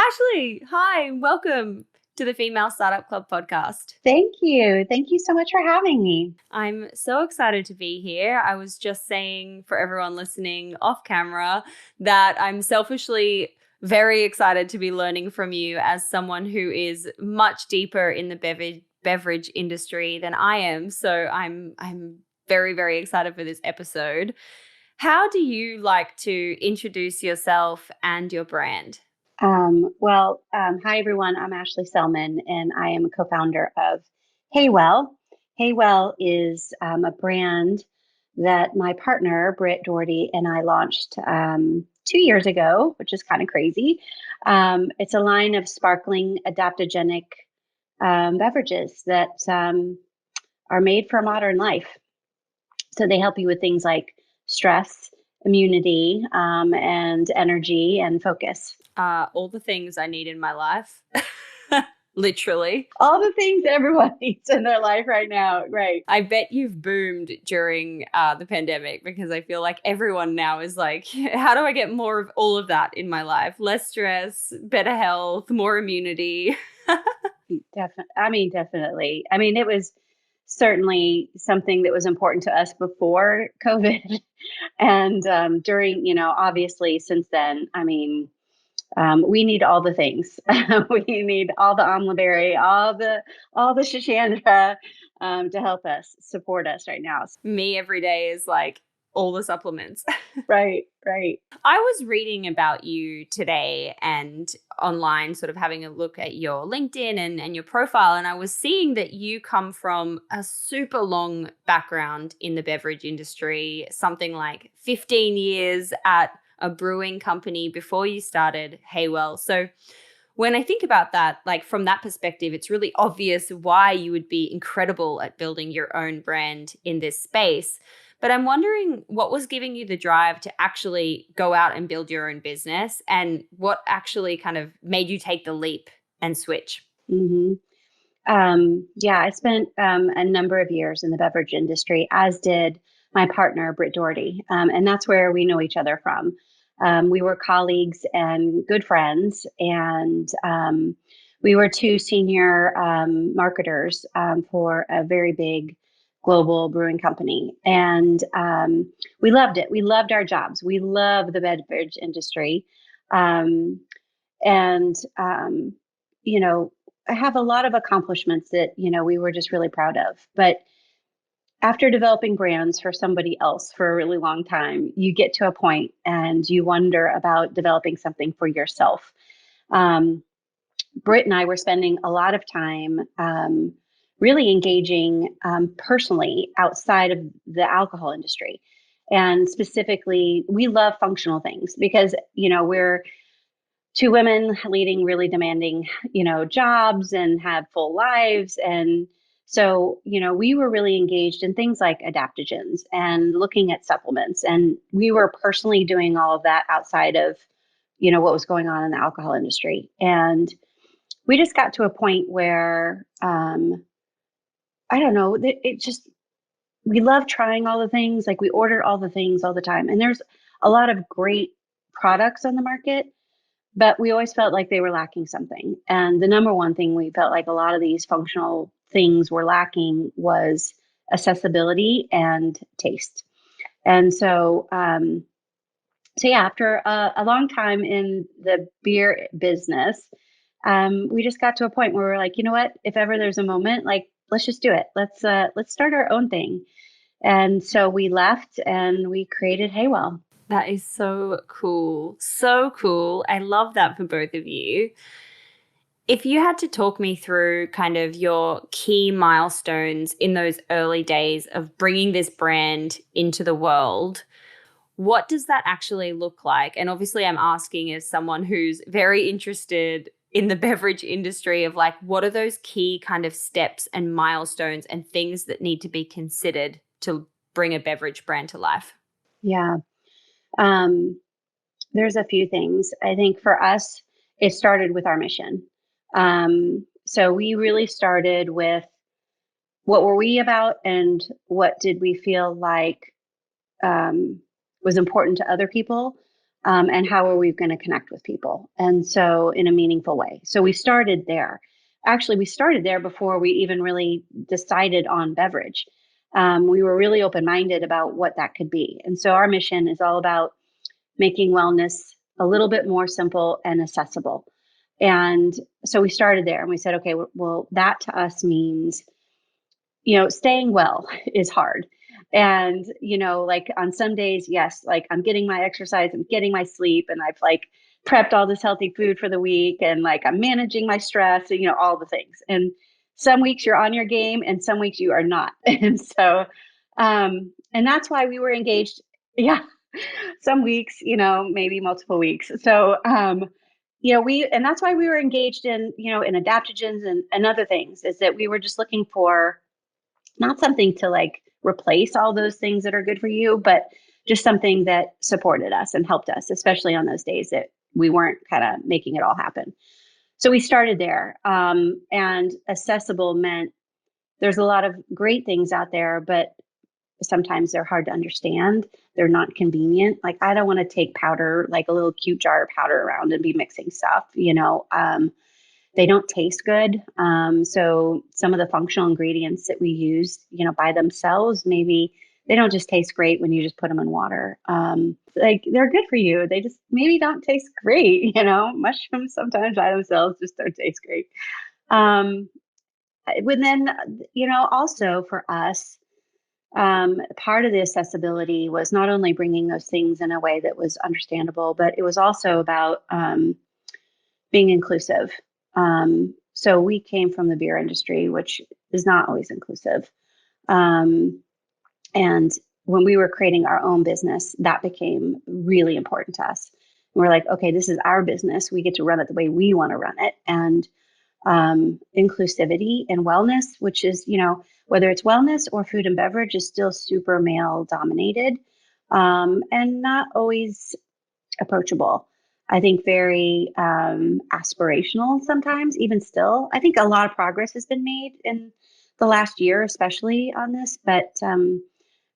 Ashley, hi, welcome to the Female Startup Club podcast. Thank you. Thank you so much for having me. I'm so excited to be here. I was just saying for everyone listening off camera that I'm selfishly very excited to be learning from you as someone who is much deeper in the beverage industry than I am. So I'm very, very excited for this episode. How do you like to introduce yourself and your brand? Hi everyone. I'm Ashley Selman, and I am a co-founder of Heywell. Heywell is a brand that my partner Britt Doherty and I launched 2 years ago, which is kind of crazy. It's a line of sparkling adaptogenic beverages that are made for modern life. So they help you with things like stress, immunity, and energy and focus. All the things I need in my life. Literally. All the things everyone needs in their life right now. Right. I bet you've boomed during the pandemic because I feel like everyone now is like, how do I get more of all of that in my life? Less stress, better health, more immunity. Definitely. I mean, it was certainly something that was important to us before COVID. And during, obviously since then, we need all the things. We need all the amla berry, all the shishandra to help us support us right now. Me every day is like all the supplements. Right, right. I was reading about you today and online, sort of having a look at your LinkedIn and your profile. And I was seeing that you come from a super long background in the beverage industry, something like 15 years at a brewing company before you started Heywell. So when I think about that, like from that perspective, it's really obvious why you would be incredible at building your own brand in this space. But I'm wondering what was giving you the drive to actually go out and build your own business and what actually kind of made you take the leap and switch? hmm yeah, I spent a number of years in the beverage industry, as did my partner, Britt Doherty. And that's where we know each other from. We were colleagues and good friends, and we were two senior marketers for a very big global brewing company. And we loved it. We loved our jobs. We love the beverage industry. Um, and, you know, I have a lot of accomplishments that, we were just really proud of. But after developing brands for somebody else for a really long time, you get to a point and you wonder about developing something for yourself. Um, Britt and I were spending a lot of time really engaging personally outside of the alcohol industry. And specifically, we love functional things because, we're two women leading really demanding, jobs and have full lives. And so, we were really engaged in things like adaptogens and looking at supplements. And we were personally doing all of that outside of, what was going on in the alcohol industry. And we just got to a point where, I don't know, it just, we love trying all the things. Like we order all the things all the time. And there's a lot of great products on the market, but we always felt like they were lacking something. And the number one thing we felt like a lot of these functional things were lacking was accessibility and taste. And so yeah, after a long time in the beer business, we just got to a point where we're like, you know what? If ever there's a moment, like let's just do it. Let's start our own thing. And so we left and we created Heywell. That is so cool. So cool. I love that for both of you. If you had to talk me through kind of your key milestones in those early days of bringing this brand into the world, what does that actually look like? And obviously, I'm asking as someone who's very interested in the beverage industry of like, what are those key kind of steps and milestones and things that need to be considered to bring a beverage brand to life? Yeah. Um, there's a few things. I think for us, it started with our mission. So we really started with what were we about and what did we feel like was important to other people. And how are we going to connect with people? And so in a meaningful way. So we started there. Actually, we started there before we even really decided on beverage. We were really open minded about what that could be. And so our mission is all about making wellness a little bit more simple and accessible. And so we started there and we said, okay, well, that to us means, staying well is hard. And, like on some days, yes, like I'm getting my exercise, I'm getting my sleep, and I've like prepped all this healthy food for the week, and like I'm managing my stress, and, all the things. And some weeks you're on your game and some weeks you are not. And so, and that's why we were engaged. Yeah. Some weeks, maybe multiple weeks. So, and that's why we were engaged in adaptogens and other things, is that we were just looking for not something to like replace all those things that are good for you, but just something that supported us and helped us, especially on those days that we weren't kind of making it all happen. So we started there. And accessible meant there's a lot of great things out there, but sometimes they're hard to understand. They're not convenient. Like, I don't want to take powder, like a little cute jar of powder around and be mixing stuff, they don't taste good. So some of the functional ingredients that we use, by themselves, maybe they don't just taste great when you just put them in water. Like, they're good for you. They just maybe don't taste great. Mushrooms sometimes by themselves just don't taste great. But then, also for us, part of the accessibility was not only bringing those things in a way that was understandable, but it was also about being inclusive. So we came from the beer industry, which is not always inclusive. Um, and when we were creating our own business, that became really important to us. And we're like, okay, this is our business. We get to run it the way we want to run it. And inclusivity and wellness, which is, whether it's wellness or food and beverage, is still super male dominated, and not always approachable. I think very aspirational sometimes, even still. I think a lot of progress has been made in the last year, especially on this, but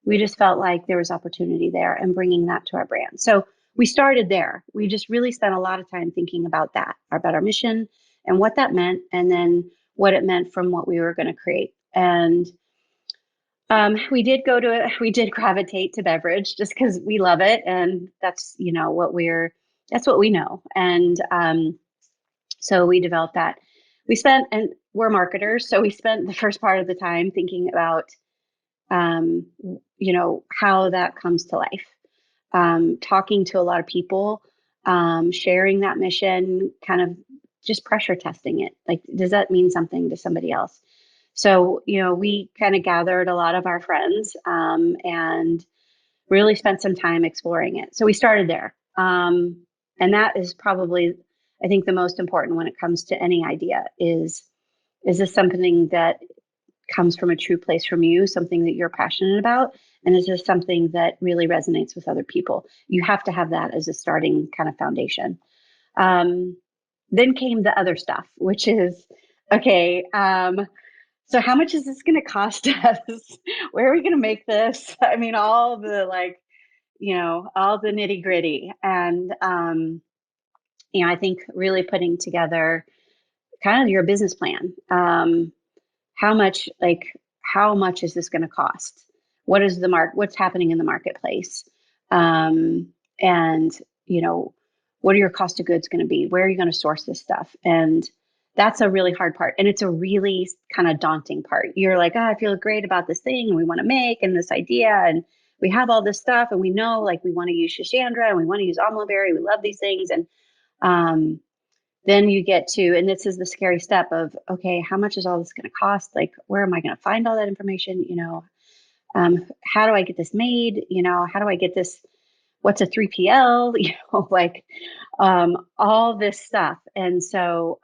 we just felt like there was opportunity there and bringing that to our brand. So we started there. We just really spent a lot of time thinking about that, about our mission and what that meant, and then what it meant from what we were going to create. And we did gravitate to beverage just because we love it. And that's, that's what we know. And so we developed that. And we're marketers. So we spent the first part of the time thinking about, how that comes to life, talking to a lot of people, sharing that mission, kind of just pressure testing it. Like, does that mean something to somebody else? So, we kind of gathered a lot of our friends, and really spent some time exploring it. So we started there. And that is probably, I think, the most important when it comes to any idea is this something that comes from a true place from you, something that you're passionate about? And is this something that really resonates with other people? You have to have that as a starting kind of foundation. Then came the other stuff, which is, okay, so how much is this going to cost us? Where are we going to make this? I mean, all the all the nitty gritty. And, I think really putting together kind of your business plan. How much, how much is this going to cost? What is what's happening in the marketplace? And, what are your cost of goods going to be? Where are you going to source this stuff? And that's a really hard part. And it's a really kind of daunting part. You're like, I feel great about this thing and we want to make and this idea. And we have all this stuff and we know, like, we want to use Shishandra and we want to use amla berry. We love these things. And then you get to, and this is the scary step of, okay, how much is all this going to cost? Like, where am I going to find all that information? How do I get this made? How do I get this? What's a 3PL? All this stuff. And so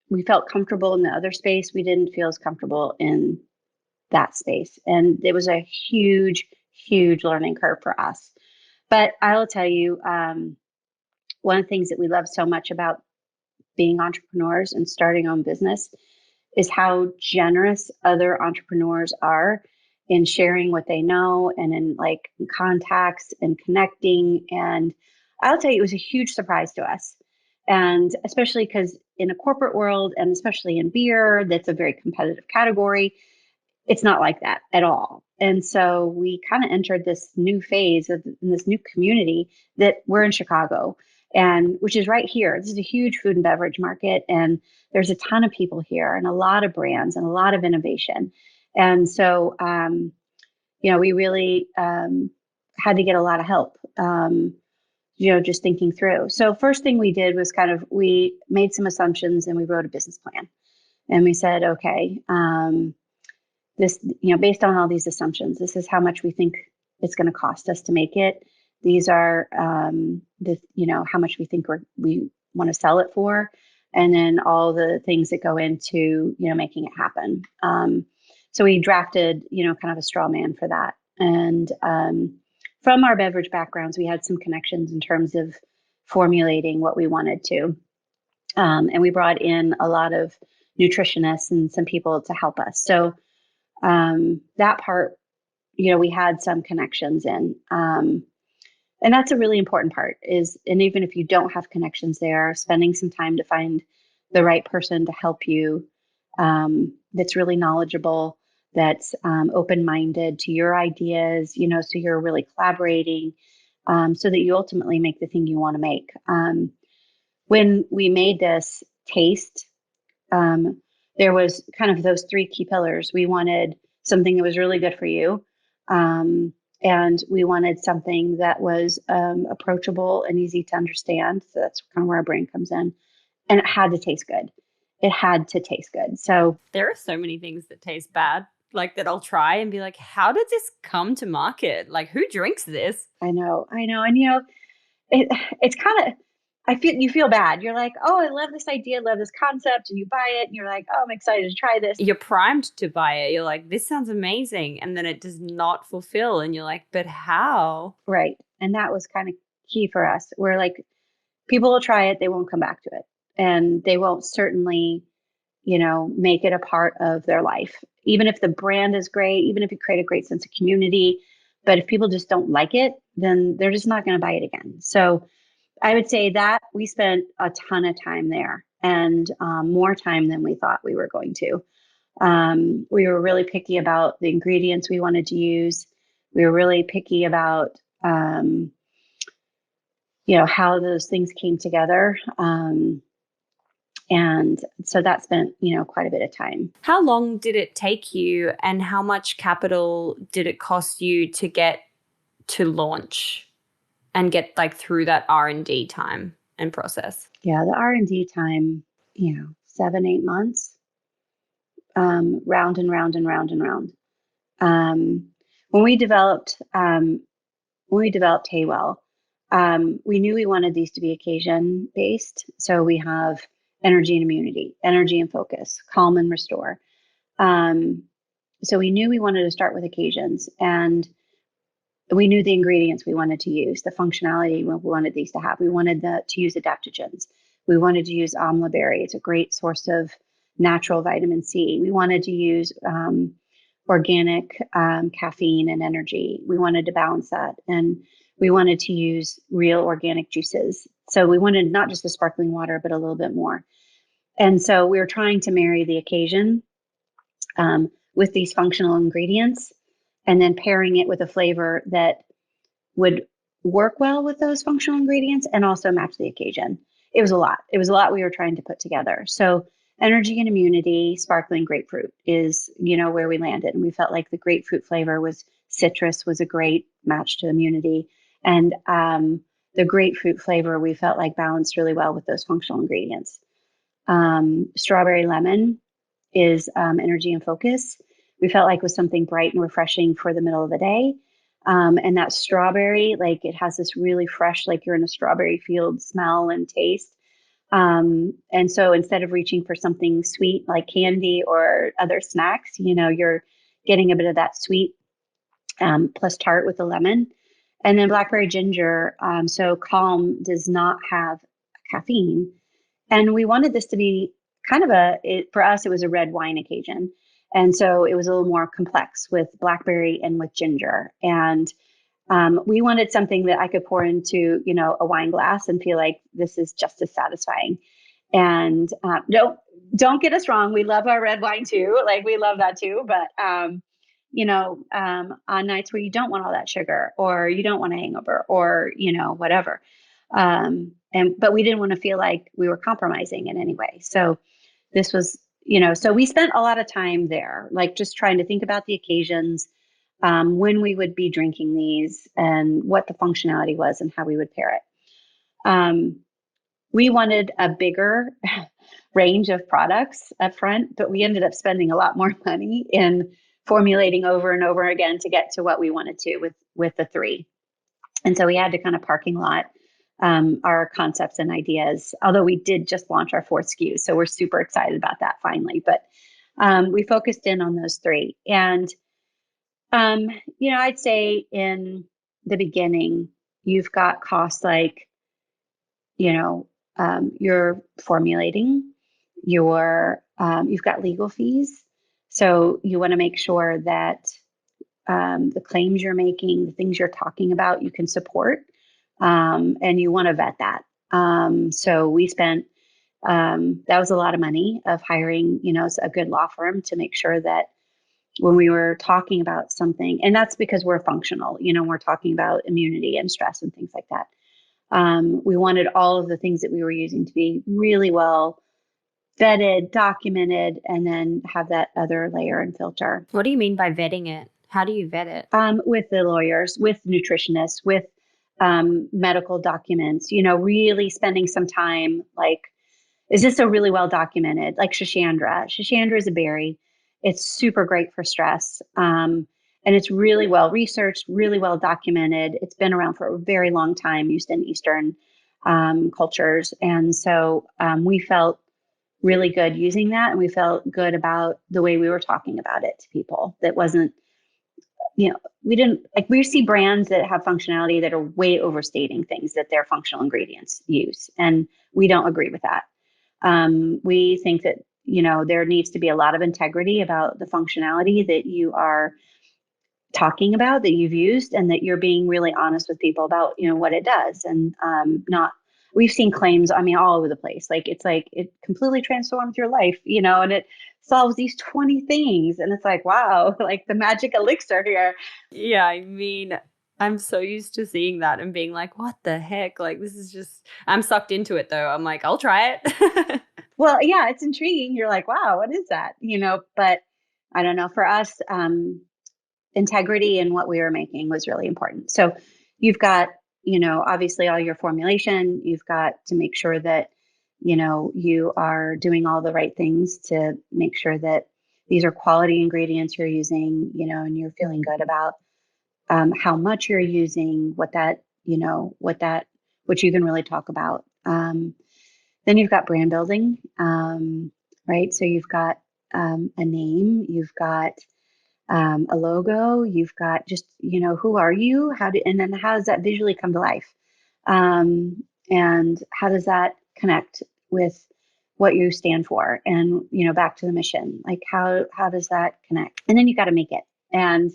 we felt comfortable in the other space. We didn't feel as comfortable in that space. And it was a huge, huge learning curve for us. But I will tell you, one of the things that we love so much about being entrepreneurs and starting our own business is how generous other entrepreneurs are in sharing what they know and in like contacts and connecting. And I'll tell you, it was a huge surprise to us. And especially because in a corporate world, and especially in beer, that's a very competitive category, it's not like that at all. And so we kind of entered this new phase of this new community that we're in Chicago, and which is right here. This is a huge food and beverage market, and there's a ton of people here, and a lot of brands, and a lot of innovation. And so, we really had to get a lot of help. Just thinking through. So first thing we did was we made some assumptions and we wrote a business plan, and we said, okay. This, based on all these assumptions, this is how much we think it's going to cost us to make it. These are, how much we think we want to sell it for, and then all the things that go into, making it happen. So we drafted, kind of a straw man for that. And from our beverage backgrounds, we had some connections in terms of formulating what we wanted to. And we brought in a lot of nutritionists and some people to help us. So that part, we had some connections in. And that's a really important part and even if you don't have connections there, spending some time to find the right person to help you, that's really knowledgeable, that's open-minded to your ideas, so you're really collaborating, so that you ultimately make the thing you want to make. When we made this taste, there was kind of those three key pillars. We wanted something that was really good for you. And we wanted something that was approachable and easy to understand. So that's kind of where our brain comes in. And it had to taste good. It had to taste good. So there are so many things that taste bad, like that I'll try and be like, how did this come to market? Like, who drinks this? I know. And, it's kind of, you feel bad. You're like, oh, I love this idea, love this concept, and you buy it, and you're like, oh, I'm excited to try this. You're primed to buy it. You're like, this sounds amazing, and then it does not fulfill, and you're like, but how? Right, and that was kind of key for us. We're like, people will try it, they won't come back to it, and they won't certainly, make it a part of their life. Even if the brand is great, even if you create a great sense of community, but if people just don't like it, then they're just not going to buy it again. So I would say that we spent a ton of time there, and more time than we thought we were going to. We were really picky about the ingredients we wanted to use. We were really picky about, how those things came together. And so that spent, quite a bit of time. How long did it take you, and how much capital did it cost you to get to launch and get like through that R&D time and process? Yeah, the R&D time, 7-8 months, round and round and round and round. When we developed Heywell, we knew we wanted these to be occasion based. So we have energy and immunity, energy and focus, calm and restore. So we knew we wanted to start with occasions, and we knew the ingredients we wanted to use, the functionality we wanted these to have. We wanted to use adaptogens. We wanted to use amla berry. It's a great source of natural vitamin C. We wanted to use organic caffeine and energy. We wanted to balance that. And we wanted to use real organic juices. So we wanted not just the sparkling water, but a little bit more. And so we were trying to marry the occasion with these functional ingredients, and then pairing it with a flavor that would work well with those functional ingredients and also match the occasion. It was a lot. It was a lot we were trying to put together. So energy and immunity, sparkling grapefruit is, where we landed. And we felt like the grapefruit flavor citrus was a great match to immunity. And the grapefruit flavor we felt like balanced really well with those functional ingredients. Strawberry lemon is energy and focus. We felt like was something bright and refreshing for the middle of the day. And that strawberry, like it has this really fresh, like you're in a strawberry field smell and taste. And so instead of reaching for something sweet like candy or other snacks, you're getting a bit of that sweet plus tart with the lemon. And then blackberry ginger. So calm does not have caffeine. And we wanted this to be kind of for us, it was a red wine occasion. And so it was a little more complex with blackberry and with ginger. And we wanted something that I could pour into, a wine glass and feel like this is just as satisfying. And don't get us wrong, we love our red wine too. Like we love that too. But on nights where you don't want all that sugar, or you don't want a hangover, or whatever. But we didn't want to feel like we were compromising in any way. So this was, so we spent a lot of time there, like just trying to think about the occasions, when we would be drinking these and what the functionality was and how we would pair it. We wanted a bigger range of products up front, but we ended up spending a lot more money in formulating over and over again to get to what we wanted to with the three. And so we had to kind of parking lot our concepts and ideas, although we did just launch our fourth SKU. So we're super excited about that finally. But we focused in on those three. And, I'd say in the beginning, you've got costs like, you're formulating, you've got legal fees. So you want to make sure that the claims you're making, the things you're talking about, you can support, and you want to vet that. So we spent, that was a lot of money of hiring, a good law firm to make sure that when we were talking about something, and that's because we're functional, we're talking about immunity and stress and things like that. We wanted all of the things that we were using to be really well vetted, documented, and then have that other layer and filter. What do you mean by vetting it? How do you vet it? With the lawyers, with nutritionists, with medical documents, really spending some time like, is this a really well documented? Like Shishandra. Shishandra is a berry. It's super great for stress. And it's really well researched, really well documented. It's been around for a very long time, used in Eastern cultures. And so we felt really good using that. And we felt good about the way we were talking about it to people. That wasn't, we didn't, like, we see brands that have functionality that are way overstating things that their functional ingredients use. And we don't agree with that. We think that, there needs to be a lot of integrity about the functionality that you are talking about, that you've used, and that you're being really honest with people about, what it does. And we've seen claims, all over the place. Like, it's like, it completely transforms your life, and it solves these 20 things. And it's like, wow, like the magic elixir here. Yeah, I'm so used to seeing that and being like, what the heck? Like, this is just, I'm sucked into it though. I'm like, I'll try it. Well, yeah, it's intriguing. You're like, wow, what is that? But I don't know. For us, integrity in what we were making was really important. So you've got, obviously all your formulation, you've got to make sure that, you are doing all the right things to make sure that these are quality ingredients you're using, and you're feeling good about how much you're using, what you can really talk about. Then you've got brand building, right? So you've got a name, you've got a logo, you've got just, who are you? And then how does that visually come to life? And how does that connect with what you stand for? And, back to the mission, like how does that connect? And then you got to make it. And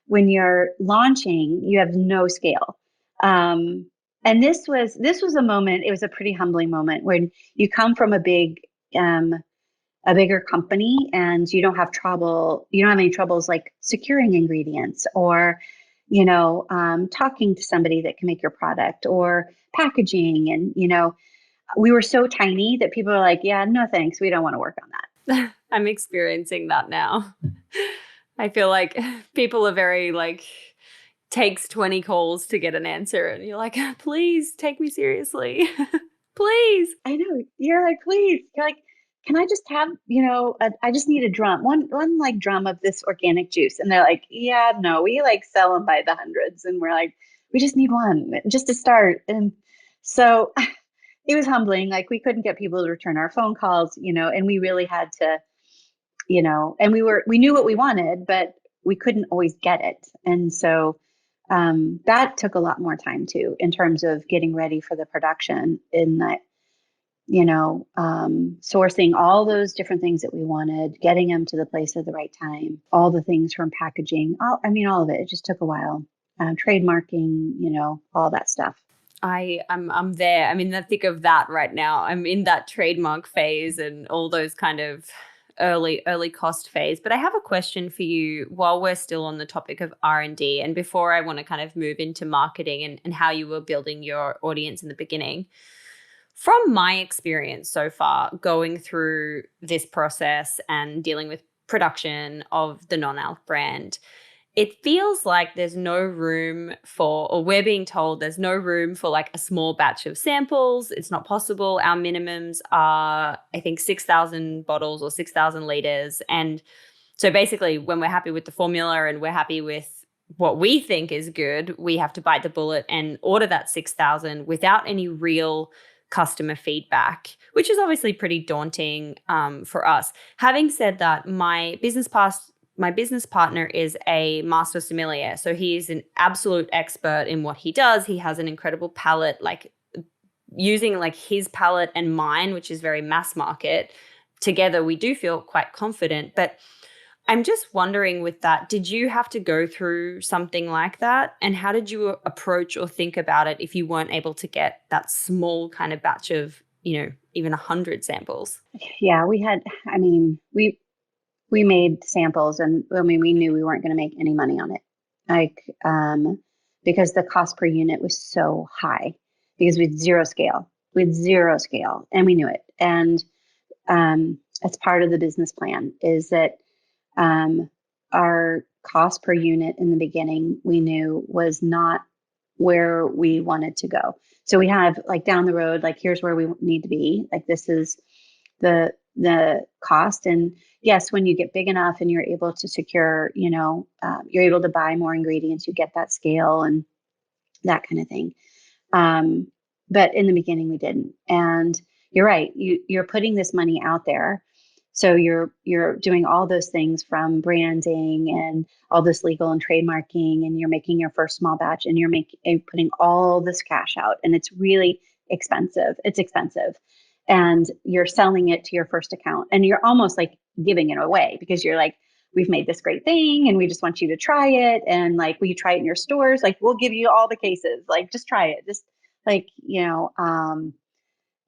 when you're launching, you have no scale. And this was a moment, it was a pretty humbling moment when you come from a bigger company and you don't have any troubles like securing ingredients or, talking to somebody that can make your product or packaging. And, we were so tiny that people are like, yeah, no, thanks. We don't want to work on that. I'm experiencing that now. I feel like people are very like, takes 20 calls to get an answer. And you're like, please take me seriously. Please. I know. You're like, please. You're like, can I just have, I just need a drum, one like drum of this organic juice. And they're like, yeah, no, we like sell them by the hundreds. And we're like, we just need one just to start. And so it was humbling. Like, we couldn't get people to return our phone calls, and we really had to, and we knew what we wanted, but we couldn't always get it. And so that took a lot more time too, in terms of getting ready for the production, in that, sourcing all those different things that we wanted, getting them to the place at the right time, all the things from packaging, all of it. It just took a while. Trademarking, all that stuff. I'm there. I'm in the thick of that right now. I'm in that trademark phase and all those kind of early cost phase. But I have a question for you while we're still on the topic of R&D, and before I want to kind of move into marketing and how you were building your audience in the beginning. From my experience so far, going through this process and dealing with production of the non-alc brand, it feels like there's no room for, or we're being told there's no room for like a small batch of samples. It's not possible. Our minimums are, I think, 6,000 bottles or 6,000 liters. And so basically, when we're happy with the formula and we're happy with what we think is good, we have to bite the bullet and order that 6,000 without any real customer feedback, which is obviously pretty daunting for us. Having said that, my business partner is a master sommelier. So he is an absolute expert in what he does. He has an incredible palate, like using like his palate and mine, which is very mass market. Together, we do feel quite confident. But I'm just wondering with that, did you have to go through something like that? And how did you approach or think about it if you weren't able to get that small kind of batch of, even 100 samples? Yeah, we made samples, and we knew we weren't going to make any money on it. Because the cost per unit was so high because we had zero scale. And we knew it. And that's part of the business plan is that our cost per unit in the beginning, we knew was not where we wanted to go. So we have like down the road, like here's where we need to be. Like this is the cost. And yes, when you get big enough and you're able to secure, you're able to buy more ingredients, you get that scale and that kind of thing. But in the beginning we didn't. And you're right. You're putting this money out there. So you're doing all those things from branding and all this legal and trademarking, and you're making your first small batch, and you're putting all this cash out, and it's really expensive. It's expensive, and you're selling it to your first account, and you're almost like giving it away because you're like, we've made this great thing, and we just want you to try it, and like, will you try it in your stores? Like, we'll give you all the cases. Like, just try it. Just like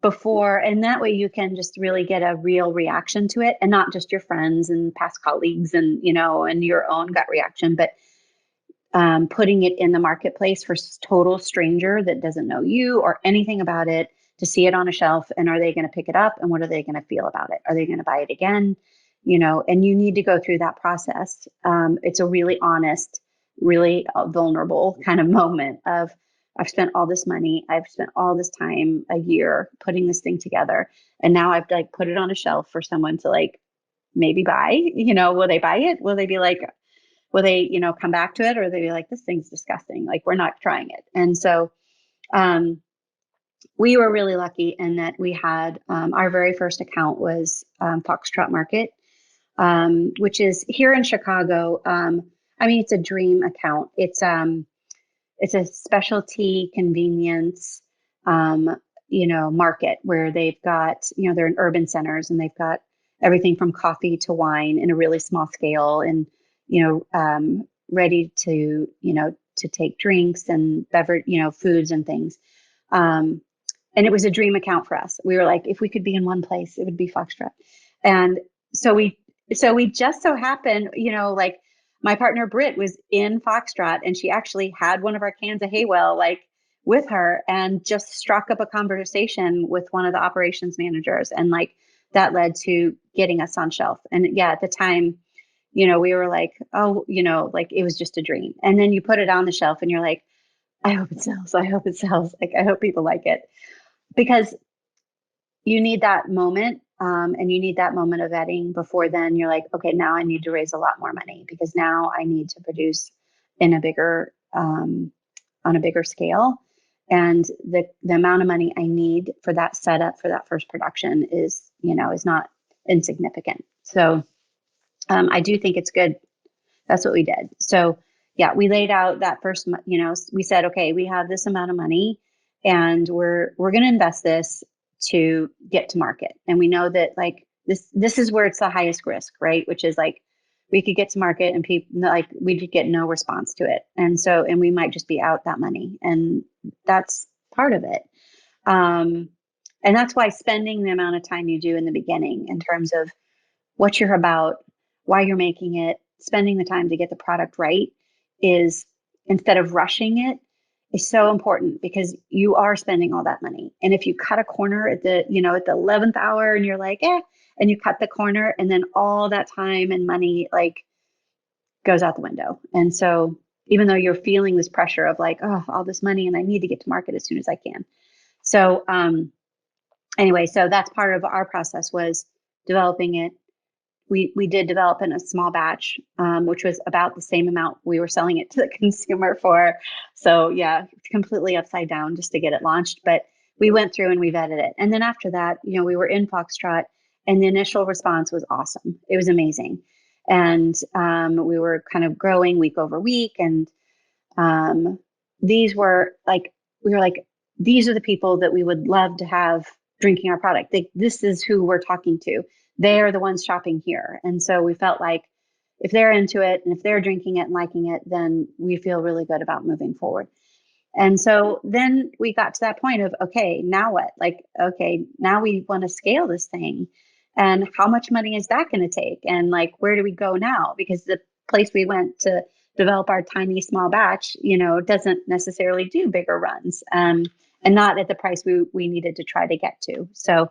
before, and that way you can just really get a real reaction to it, and not just your friends and past colleagues and and your own gut reaction, but putting it in the marketplace for total stranger that doesn't know you or anything about it to see it on a shelf, and are they going to pick it up, and what are they going to feel about it? Are they going to buy it again? And you need to go through that process. It's a really honest, really vulnerable kind of moment of, I've spent all this money. I've spent all this time, a year, putting this thing together. And now I've like put it on a shelf for someone to like maybe buy. Will they buy it? Will they be like, will they, come back to it? Or will they be like, this thing's disgusting. Like, we're not trying it. And so we were really lucky in that we had our very first account was Foxtrot Market, which is here in Chicago. It's a dream account. It's a specialty convenience, market where they've got, they're in urban centers, and they've got everything from coffee to wine in a really small scale, and, ready to, to take drinks and beverage, foods and things. And it was a dream account for us. We were like, if we could be in one place, it would be Foxtrot. And so we just so happened, like, my partner Britt was in Foxtrot, and she actually had one of our cans of heywell like with her, and just struck up a conversation with one of the operations managers, and like that led to getting us on shelf. And yeah, at the time, we were like, oh, like it was just a dream. And then you put it on the shelf, and you're like, I hope it sells. I hope it sells. Like, I hope people like it, because you need that moment. And you need that moment of vetting before then you're like, okay, now I need to raise a lot more money, because now I need to produce in a bigger, on a bigger scale. And the amount of money I need for that setup, for that first production is not insignificant. So I do think it's good. That's what we did. So yeah, we laid out that first, we said, okay, we have this amount of money, and we're going to invest this to get to market. And we know that like this is where it's the highest risk, right? Which is like we could get to market and people like we could get no response to it. And so and we might just be out that money. And that's part of it. Um, and that's why spending the amount of time you do in the beginning in terms of what you're about, why you're making it, spending the time to get the product right is instead of rushing it is so important because you are spending all that money. And if you cut a corner at the, at the 11th hour and you're like, and you cut the corner and then all that time and money like goes out the window. And so even though you're feeling this pressure of like, oh, all this money and I need to get to market as soon as I can. So anyway, so that's part of our process was developing it. We did develop in a small batch, which was about the same amount we were selling it to the consumer for. So yeah, completely upside down just to get it launched. But we went through and we vetted it. And then after that, we were in Foxtrot and the initial response was awesome. It was amazing. And we were kind of growing week over week. And these were like, we were like, these are the people that we would love to have drinking our product. This is who we're talking to. They are the ones shopping here. And so we felt like if they're into it and if they're drinking it and liking it, then we feel really good about moving forward. And so then we got to that point of, okay, now what? Like, okay, now we want to scale this thing. And how much money is that going to take? And like, where do we go now? Because the place we went to develop our tiny small batch, doesn't necessarily do bigger runs and not at the price we needed to try to get to. So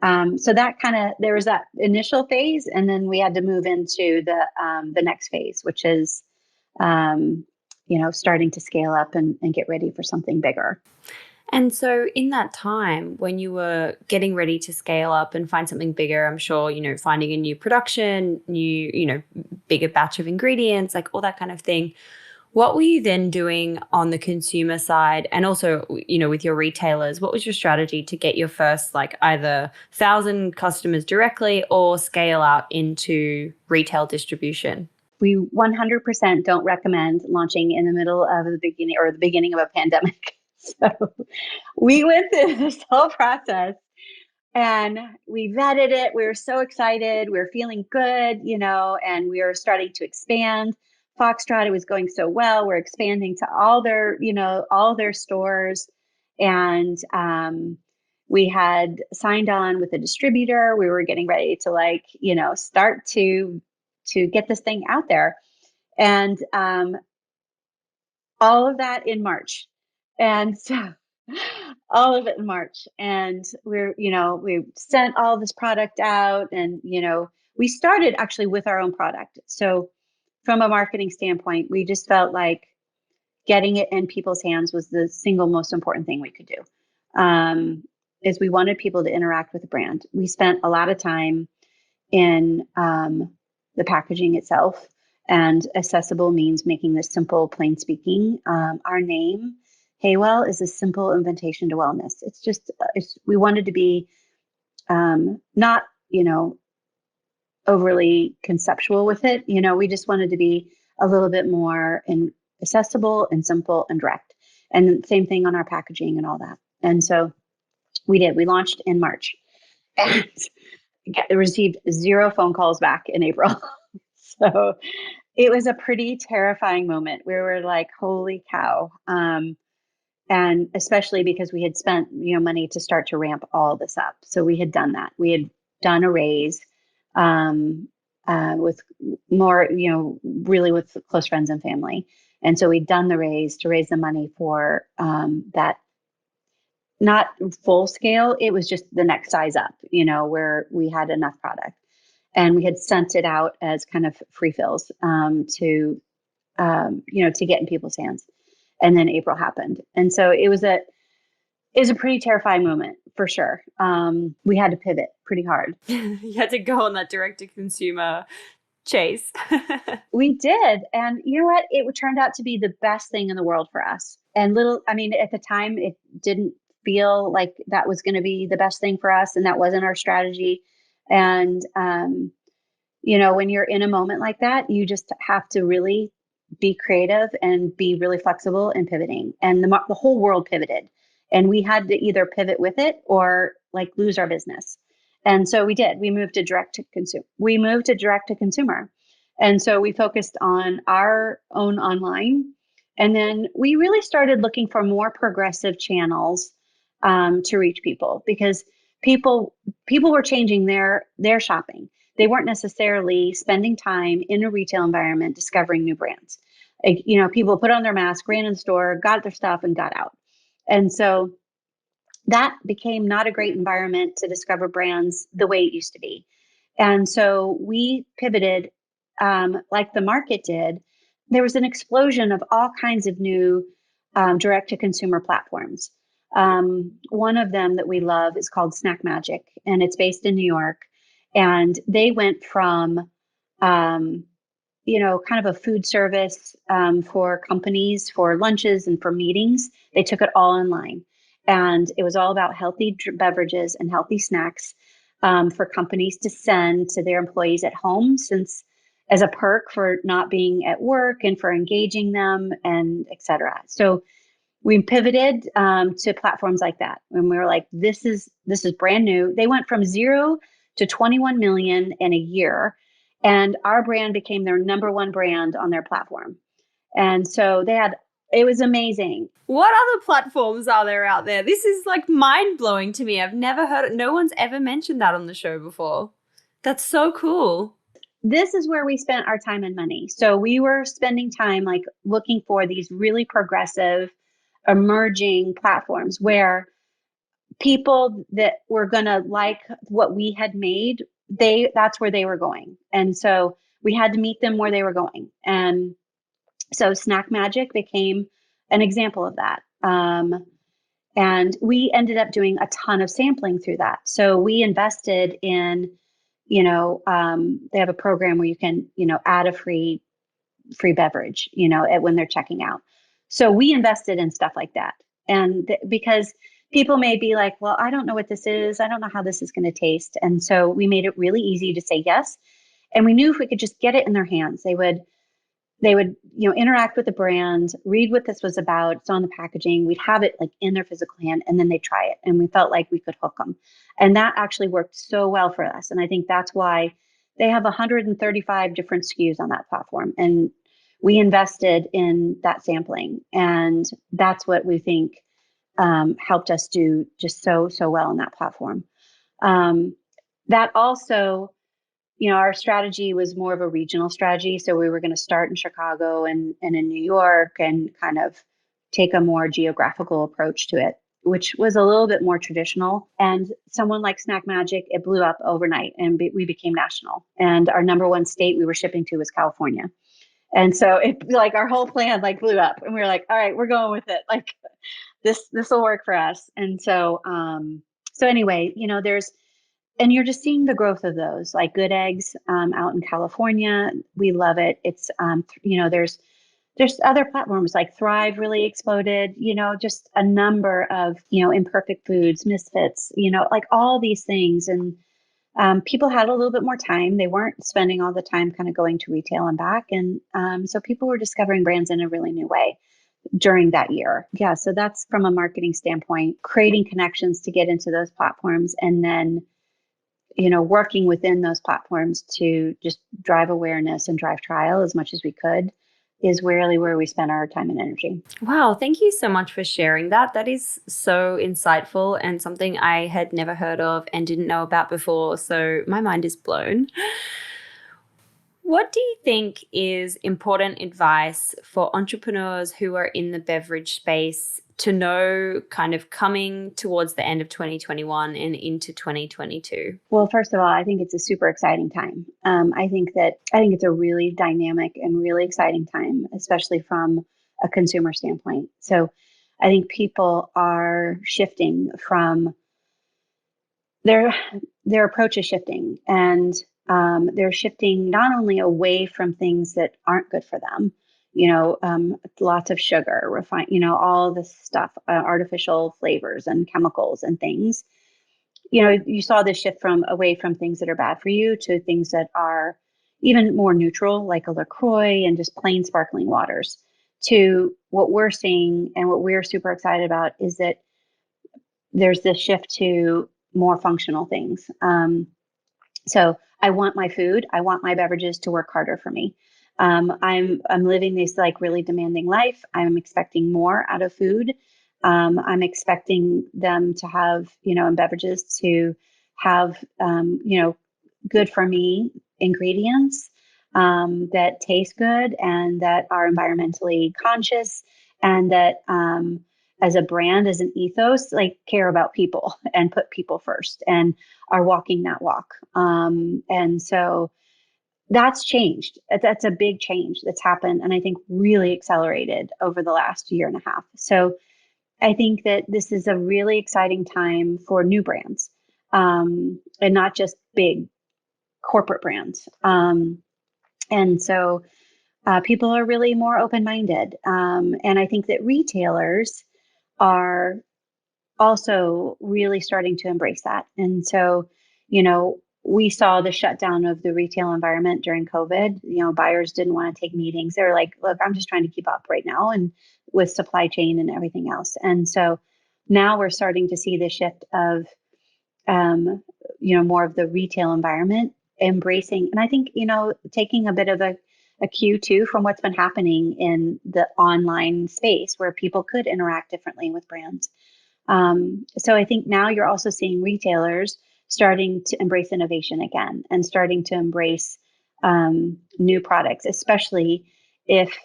that kind of there was that initial phase, and then we had to move into the next phase, which is starting to scale up and get ready for something bigger. And so in that time when you were getting ready to scale up and find something bigger, I'm sure, finding a new production, new, bigger batch of ingredients, like all that kind of thing. What were you then doing on the consumer side and also, with your retailers? What was your strategy to get your first like either 1,000 customers directly or scale out into retail distribution? We 100% don't recommend launching in the middle of the beginning of a pandemic. So we went through this whole process and we vetted it. We were so excited. We were feeling good, and we were starting to expand. Foxtrot, it was going so well. We're expanding to all their stores. And we had signed on with a distributor. We were getting ready to start to get this thing out there. And all of that in March. And so all of it in March. And we sent all this product out and, we started actually with our own product. So from a marketing standpoint, we just felt like getting it in people's hands was the single most important thing we could do. Is we wanted people to interact with the brand. We spent a lot of time in the packaging itself, and accessible means making this simple, plain speaking. Our name, Heywell, is a simple invitation to wellness. It's just, we wanted to be not, overly conceptual with it. We just wanted to be a little bit more accessible and simple and direct. And same thing on our packaging and all that. And so we did. We launched in March and received 0 phone calls back in April. So it was a pretty terrifying moment. We were like, holy cow. And especially because we had spent, money to start to ramp all this up. So we had done that. We had done a raise with more, really with close friends and family. And so we'd done the raise to raise the money for that. Not full scale. It was just the next size up, where we had enough product. And we had sent it out as kind of free fills to get in people's hands. And then April happened. And so it was a pretty terrifying moment for sure. We had to pivot pretty hard. You had to go on that direct to consumer chase. We did. And you know what? It turned out to be the best thing in the world for us. And at the time, it didn't feel like that was going to be the best thing for us. And that wasn't our strategy. And, when you're in a moment like that, you just have to really be creative and be really flexible in pivoting. And the whole world pivoted. And we had to either pivot with it or like lose our business. And so we did. We moved to direct to consumer. We moved to direct to consumer. And so we focused on our own online. And then we really started looking for more progressive channels to reach people, because people were changing their shopping. They weren't necessarily spending time in a retail environment discovering new brands. Like, people put on their mask, ran in the store, got their stuff, and got out. And so that became not a great environment to discover brands the way it used to be. And so we pivoted, like the market did. There was an explosion of all kinds of new direct to consumer platforms. One of them that we love is called Snack Magic, and it's based in New York. And they went from, kind of a food service for companies for lunches and for meetings. They took it all online. And it was all about healthy beverages and healthy snacks for companies to send to their employees at home, since as a perk for not being at work and for engaging them, and et cetera. So we pivoted to platforms like that. And we were like, this is brand new. They went from 0 to 21 million in a year. And our brand became their number one brand on their platform. And so it was amazing. What other platforms are there out there? This is like mind blowing to me. I've never heard it. No one's ever mentioned that on the show before. That's so cool. This is where we spent our time and money. So we were spending time like looking for these really progressive, emerging platforms where people that were going to like what we had made, that's where they were going. And so we had to meet them where they were going. And so Snack Magic became an example of that. And we ended up doing a ton of sampling through that. So we invested in, they have a program where you can, add a free beverage, when they're checking out. So we invested in stuff like that. And because people may be like, well, I don't know what this is. I don't know how this is going to taste. And so we made it really easy to say yes. And we knew if we could just get it in their hands, they would, interact with the brand, read what this was about. It's on the packaging. We'd have it like in their physical hand, and then they try it. And we felt like we could hook them. And that actually worked so well for us. And I think that's why they have 135 different SKUs on that platform. And we invested in that sampling. And that's what we think helped us do just so well on that platform. That also, our strategy was more of a regional strategy. So we were going to start in Chicago and in New York, and kind of take a more geographical approach to it, which was a little bit more traditional. And someone like Snack Magic, it blew up overnight, and we became national. And our number one state we were shipping to was California. And so it, like, our whole plan like blew up, and we were like, all right, we're going with it. Like this will work for us. And so, anyway, and you're just seeing the growth of those, like Good Eggs out in California. We love it. It's, there's other platforms like Thrive really exploded, just a number of, Imperfect Foods, Misfits, like all these things. And people had a little bit more time. They weren't spending all the time kind of going to retail and back. And so people were discovering brands in a really new way during that year. Yeah. So that's from a marketing standpoint, creating connections to get into those platforms, and then working within those platforms to just drive awareness and drive trial as much as we could is really where we spend our time and energy. Wow. Thank you so much for sharing that. That is so insightful and something I had never heard of and didn't know about before. So my mind is blown. What do you think is important advice for entrepreneurs who are in the beverage space to know kind of coming towards the end of 2021 and into 2022? Well, first of all, I think it's a super exciting time. I think it's a really dynamic and really exciting time, especially from a consumer standpoint. So I think people are shifting from their approach is shifting, and they're shifting not only away from things that aren't good for them, lots of sugar, refined, all this stuff, artificial flavors and chemicals and things. You saw this shift from away from things that are bad for you to things that are even more neutral, like a LaCroix and just plain sparkling waters. To what we're seeing and what we're super excited about is that there's this shift to more functional things. So I want my food, I want my beverages to work harder for me. I'm living this like really demanding life. I'm expecting more out of food. I'm expecting them to have, and beverages to have, good for me ingredients that taste good and that are environmentally conscious and that as a brand, as an ethos, like care about people and put people first and are walking that walk. And so that's changed. That's a big change that's happened. And I think really accelerated over the last year and a half. So I think that this is a really exciting time for new brands and not just big corporate brands. And so people are really more open minded. And I think that retailers are also really starting to embrace that. And so, we saw the shutdown of the retail environment during COVID. Buyers didn't want to take meetings. They were like, look, I'm just trying to keep up right now and with supply chain and everything else. And so now we're starting to see the shift of, more of the retail environment embracing. And I think, taking a bit of a cue too from what's been happening in the online space where people could interact differently with brands. So I think now you're also seeing retailers starting to embrace innovation again and starting to embrace new products, if,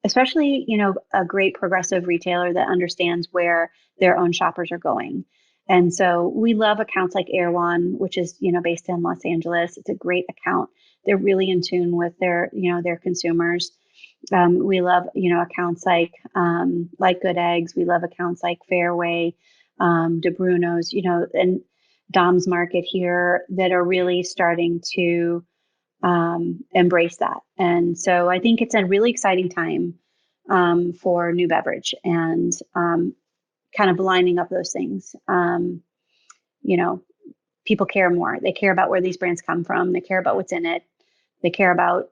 a great progressive retailer that understands where their own shoppers are going. And so we love accounts like Air One, which is, based in Los Angeles. It's a great account. They're really in tune with their consumers. We love, accounts like Good Eggs. We love accounts like Fairway, De Bruno's, and Dom's Market here that are really starting to embrace that. And so I think it's a really exciting time for new beverage and kind of lining up those things. You know, People care more. They care about where these brands come from. They care about what's in it. They care about,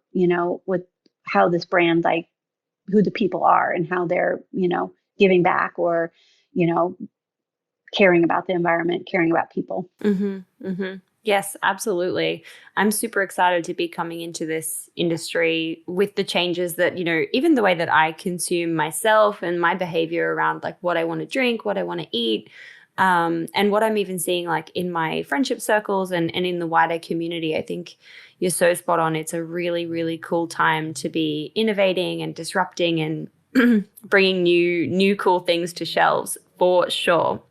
how this brand, like who the people are and how they're, giving back or, you know, caring about the environment, caring about people. Mm-hmm, mm-hmm. Yes, absolutely. I'm super excited to be coming into this industry with the changes that, even the way that I consume myself and my behavior around like what I want to drink, what I want to eat, and what I'm even seeing like in my friendship circles and in the wider community. I think you're so spot on. It's a really, really cool time to be innovating and disrupting and bringing new cool things to shelves for sure.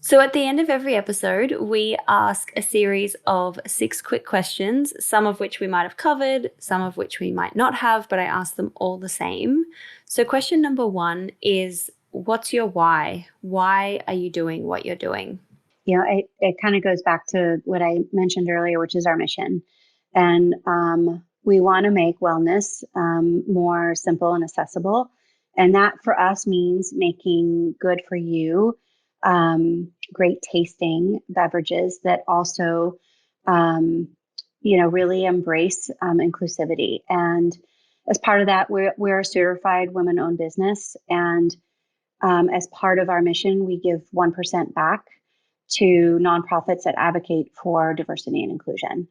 So at the end of every episode, we ask a series of 6 quick questions, some of which we might have covered, some of which we might not have, but I ask them all the same. So question number 1 is, what's your why? Why are you doing what you're doing? It kind of goes back to what I mentioned earlier, which is our mission. And we want to make wellness more simple and accessible. And that for us means making good for you, great tasting beverages that also, really embrace inclusivity. And as part of that, we're a certified women-owned business. And as part of our mission, we give 1% back to nonprofits that advocate for diversity and inclusion.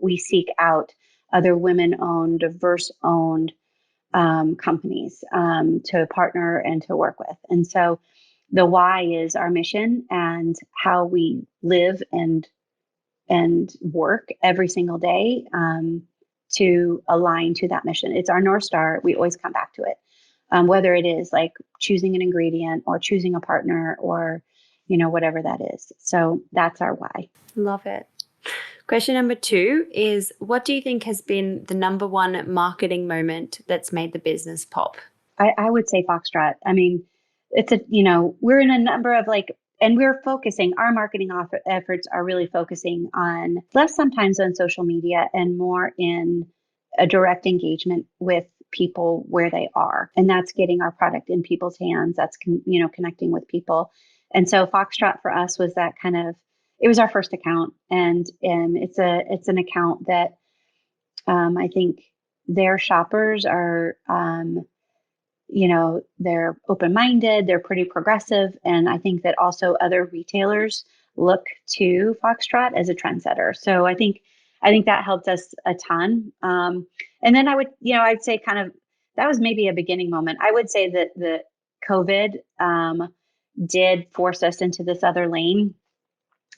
We seek out other women-owned, diverse-owned companies to partner and to work with. And so the why is our mission and how we live and work every single day to align to that mission. It's our North Star. We always come back to it, whether it is like choosing an ingredient or choosing a partner or whatever that is. So that's our why. Love it. Question number 2 is, what do you think has been the number 1 marketing moment that's made the business pop? I would say Foxtrot. I mean, we're in a number of and we're focusing, our marketing efforts are really focusing on less sometimes on social media and more in a direct engagement with people where they are. And that's getting our product in people's hands. That's, connecting with people. And so Foxtrot for us was that it was our first account. And it's an account that I think their shoppers are, they're open-minded, they're pretty progressive. And I think that also other retailers look to Foxtrot as a trendsetter. So I think that helped us a ton. And then I'd say kind of that was maybe a beginning moment. I would say that the COVID did force us into this other lane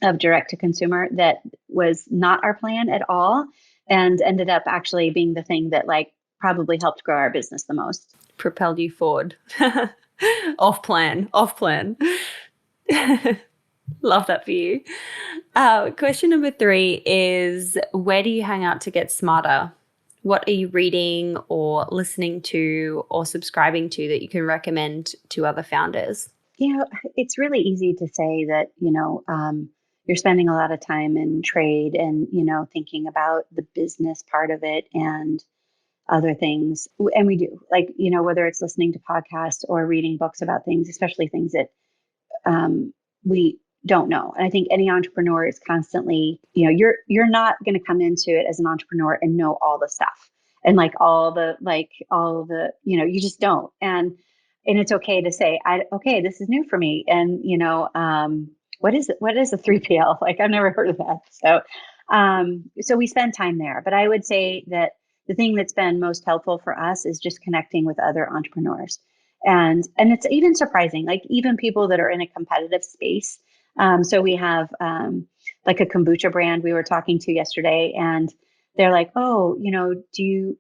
of direct to consumer that was not our plan at all, and ended up actually being the thing that like probably helped grow our business the most. Propelled you forward. Off plan. Love that for you. Question number 3 is, where do you hang out to get smarter? What are you reading or listening to or subscribing to that you can recommend to other founders? It's really easy to say that, you're spending a lot of time in trade and, thinking about the business part of it and other things. And we do, like, whether it's listening to podcasts or reading books about things, especially things that we don't know. And I think any entrepreneur is constantly, you're not going to come into it as an entrepreneur and know all the stuff and you just don't. And it's okay to say, okay, this is new for me. And, what is it? What is a 3PL? Like, I've never heard of that. So we spend time there, but I would say that the thing that's been most helpful for us is just connecting with other entrepreneurs. And it's even surprising, like even people that are in a competitive space. So we have like a kombucha brand we were talking to yesterday, and they're like, oh, do you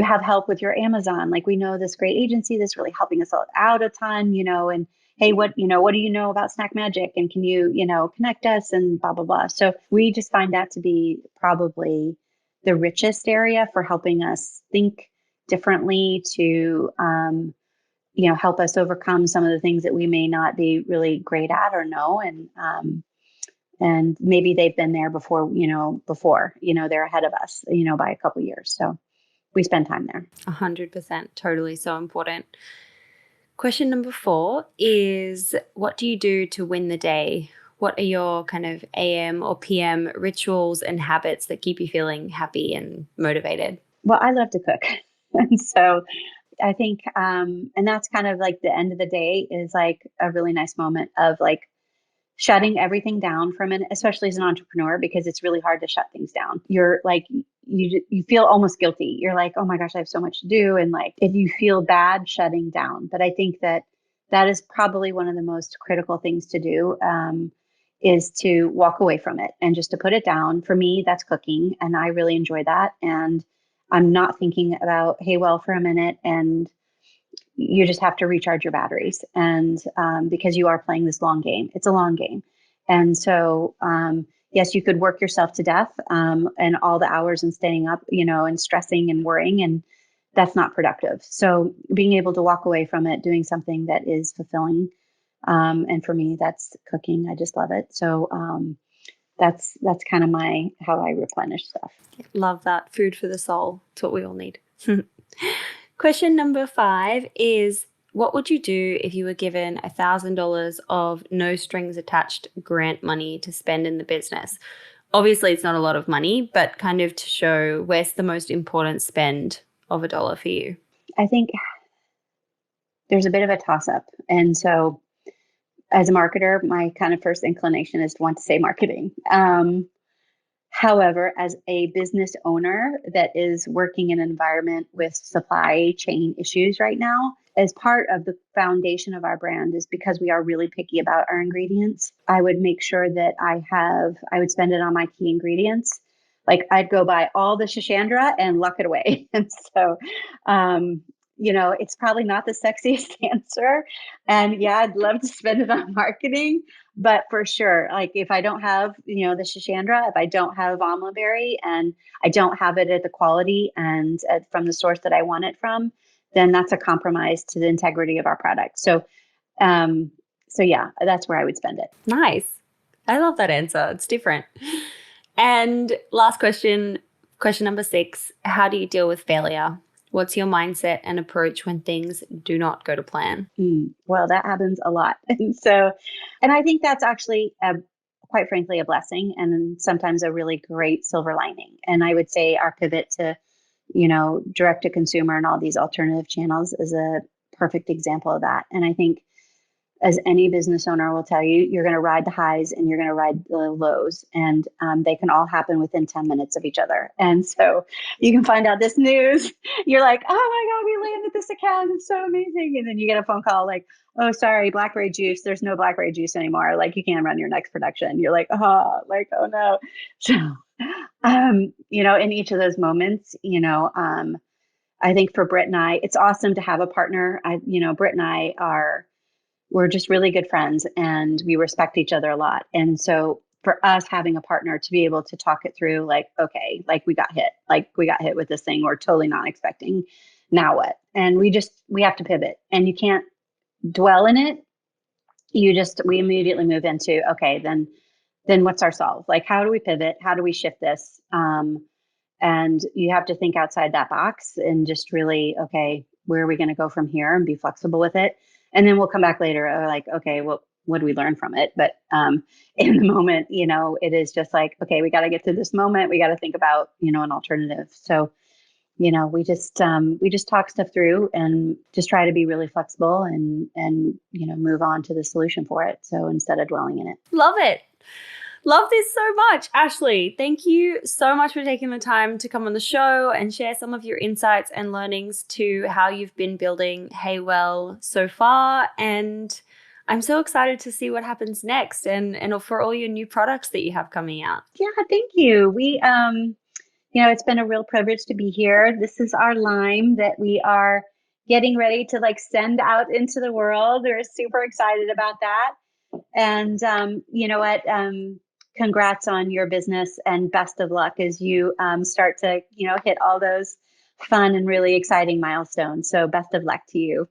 have help with your Amazon? Like, we know this great agency that's really helping us out a ton, and hey, what do you know about Snack Magic? And can you, connect us and blah, blah, blah. So we just find that to be probably the richest area for helping us think differently to, help us overcome some of the things that we may not be really great at or know. And maybe they've been there before, they're ahead of us, by a couple of years. So we spend time there. 100%. Totally. So important. Question number 4 is, what do you do to win the day? What are your kind of AM or PM rituals and habits that keep you feeling happy and motivated? Well, I love to cook. And so I think, and that's kind of like the end of the day is like a really nice moment of like shutting everything down for a minute, especially as an entrepreneur, because it's really hard to shut things down. You're like, you feel almost guilty. You're like, oh my gosh, I have so much to do. And like, if you feel bad shutting down, but I think that is probably one of the most critical things to do, is to walk away from it and just to put it down. For me, that's cooking. And I really enjoy that. And I'm not thinking about heywell for a minute, and you just have to recharge your batteries. And because you are playing this long game, it's a long game. And so, yes, you could work yourself to death, and all the hours and staying up, and stressing and worrying, and that's not productive. So being able to walk away from it, doing something that is fulfilling. And for me, that's cooking. I just love it. So that's kind of how I replenish stuff. Love that. Food for the soul. It's what we all need. Question number 5 is, what would you do if you were given $1,000 of no strings attached grant money to spend in the business? Obviously, it's not a lot of money, but kind of to show where's the most important spend of $1 for you. I think there's a bit of a toss up. And so as a marketer, my kind of first inclination is to want to say marketing. However, as a business owner that is working in an environment with supply chain issues right now, as part of the foundation of our brand is because we are really picky about our ingredients. I would make sure that I would spend it on my key ingredients. Like I'd go buy all the Shishandra and luck it away. And so, it's probably not the sexiest answer. And yeah, I'd love to spend it on marketing. But for sure, like if I don't have, the Shishandra, if I don't have Amla Berry and I don't have it at the quality and from the source that I want it from, then that's a compromise to the integrity of our product. So yeah, that's where I would spend it. Nice. I love that answer. It's different. And last question number 6, how do you deal with failure? What's your mindset and approach when things do not go to plan? Well, that happens a lot. And I think that's actually, quite frankly, a blessing and sometimes a really great silver lining. And I would say our pivot to direct to consumer and all these alternative channels is a perfect example of that. And I think, as any business owner will tell you, you're going to ride the highs and you're going to ride the lows, and they can all happen within 10 minutes of each other. And so you can find out this news. You're like, oh my God, we landed this account. It's so amazing. And then you get a phone call like, oh, sorry, blackberry juice. There's no blackberry juice anymore. Like, you can't run your next production. You're like, oh no. So, in each of those moments, I think for Britt and I, it's awesome to have a partner. Britt and I we're just really good friends, and we respect each other a lot. And so for us, having a partner to be able to talk it through, like, okay, like we got hit with this thing we're totally not expecting. Now what? And we have to pivot, and you can't dwell in it. We immediately move into, okay, then what's our solve? Like, how do we pivot? How do we shift this? And you have to think outside that box and just really, okay, where are we going to go from here, and be flexible with it. And then we'll come back later, like, okay, well, what do we learn from it? But in the moment, it is just like, okay, we got to get through this moment. We got to think about, an alternative. So, we just talk stuff through and just try to be really flexible and move on to the solution for it. So instead of dwelling in it. Love it. Love this so much. Ashley, thank you so much for taking the time to come on the show and share some of your insights and learnings to how you've been building Heywell so far. And I'm so excited to see what happens next and for all your new products that you have coming out. Yeah, thank you. We, it's been a real privilege to be here. This is our lime that we are getting ready to send out into the world. We're super excited about that. And you know what? Congrats on your business, and best of luck as you start to, hit all those fun and really exciting milestones. So best of luck to you.